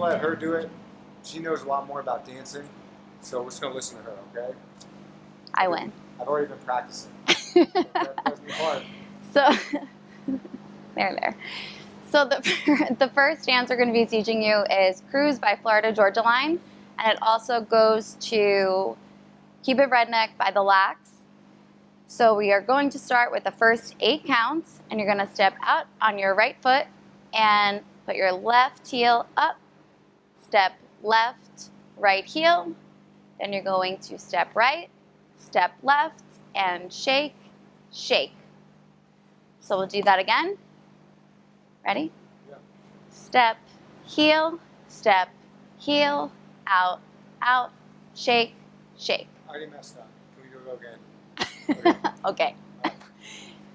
let her do it. She knows a lot more about dancing, so we're just gonna listen to her, okay? I win. I've already been practicing. That doesn't be hard. So, there. So the first dance we're going to be teaching you is Cruise by Florida Georgia Line, and it also goes to Keep It Redneck by the Lax. So we are going to start with the first 8 counts, and you're going to step out on your right foot and put your left heel up, step left, right heel, then you're going to step right, step left, and shake, shake. So we'll do that again. Ready? Yeah. Step, heel, out, out, shake, shake. I already messed up. Can we do it again? Okay.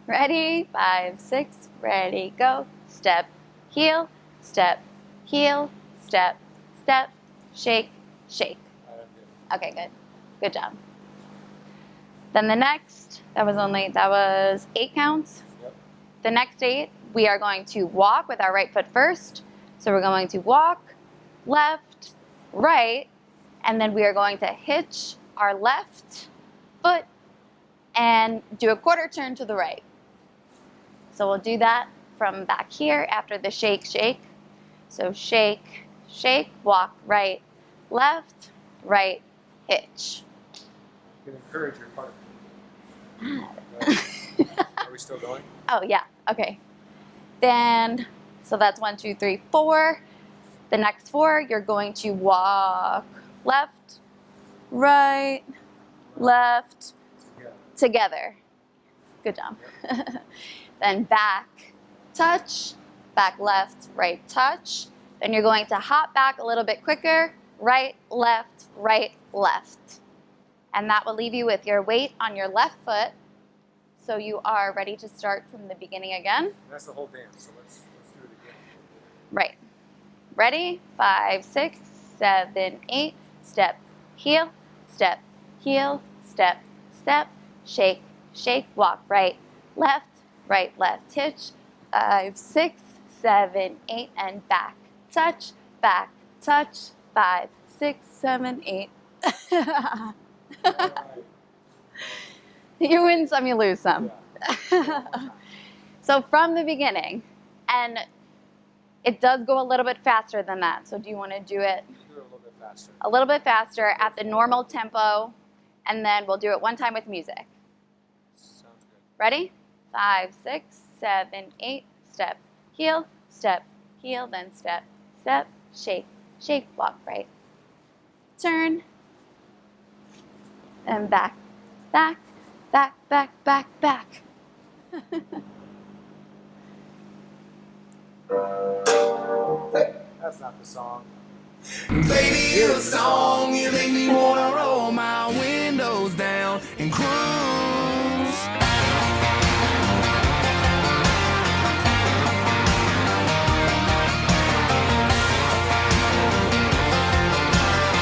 Ready? 5, 6, ready, go. Step, heel, step, step, shake, shake. Okay, good. Good job. Then the next, that was 8 counts. Yep. The next 8, we are going to walk with our right foot first. So we're going to walk, left, right, and then we are going to hitch our left foot and do a quarter turn to the right. So we'll do that from back here after the shake, shake. So shake, shake, walk, right, left, right, hitch. You can encourage your partner. Are we still going? Oh, yeah. Okay. Then, so that's 1, 2, 3, 4. The next 4, you're going to walk left, right, left, together. Good job. Then back, touch, back left, right, touch. Then you're going to hop back a little bit quicker, right, left, and that will leave you with your weight on your left foot. So you are ready to start from the beginning again. And that's the whole dance, so let's do it again. Right. Ready? 5, 6, 7, 8. Step, heel, step, step, shake, shake, walk, right, left, hitch. 5, 6, 7, 8, and back, touch, 5, 6, 7, 8. Right. You win some, you lose some. Yeah. So from the beginning, and it does go a little bit faster than that. So do you want to do it Do it a little bit faster. a little bit faster at the normal tempo, and then we'll do it one time with music. Sounds good. Ready? 5, 6, 7, 8. Step, heel, then step, shake, shake, walk, right. Turn, and back, back. That's not the song. Baby, you're a song, you make me wanna roll my windows down and cruise.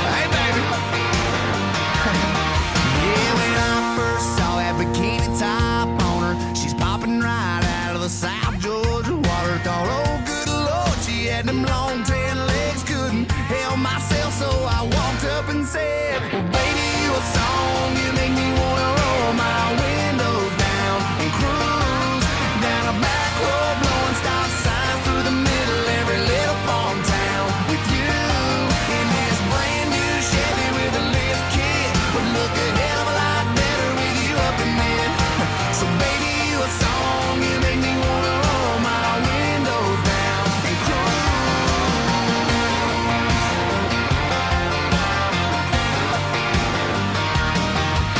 Hey, baby. Yeah, when I first saw that bikini top on her, she's popping right out of the South Georgia water. Thought, oh, good Lord, she had them long tan legs, couldn't help myself, so I walked up and said, well, baby, you a song, you make me wanna roll my windows down and cruise down a back road, blowing stop signs through the middle of every little farm town with you in this brand new Chevy with a lift kit, would look a hell of a lot better with you up in it. So baby, you a song, you make me wanna roll my windows down and cruise.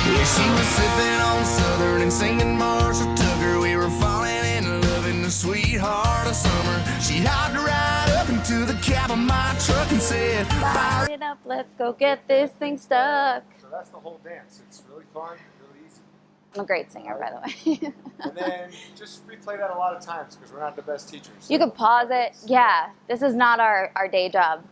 Yeah, she was sipping on Southern and singing Marshall Tucker. We were falling in love in the sweetheart of summer. She hopped right up into the cab of my truck and said, Fire it up, let's go get this thing stuck. So that's the whole dance. It's really fun, really easy. I'm a great singer, by the way. And then just replay that a lot of times because we're not the best teachers. You could pause it. Yeah, this is not our day job.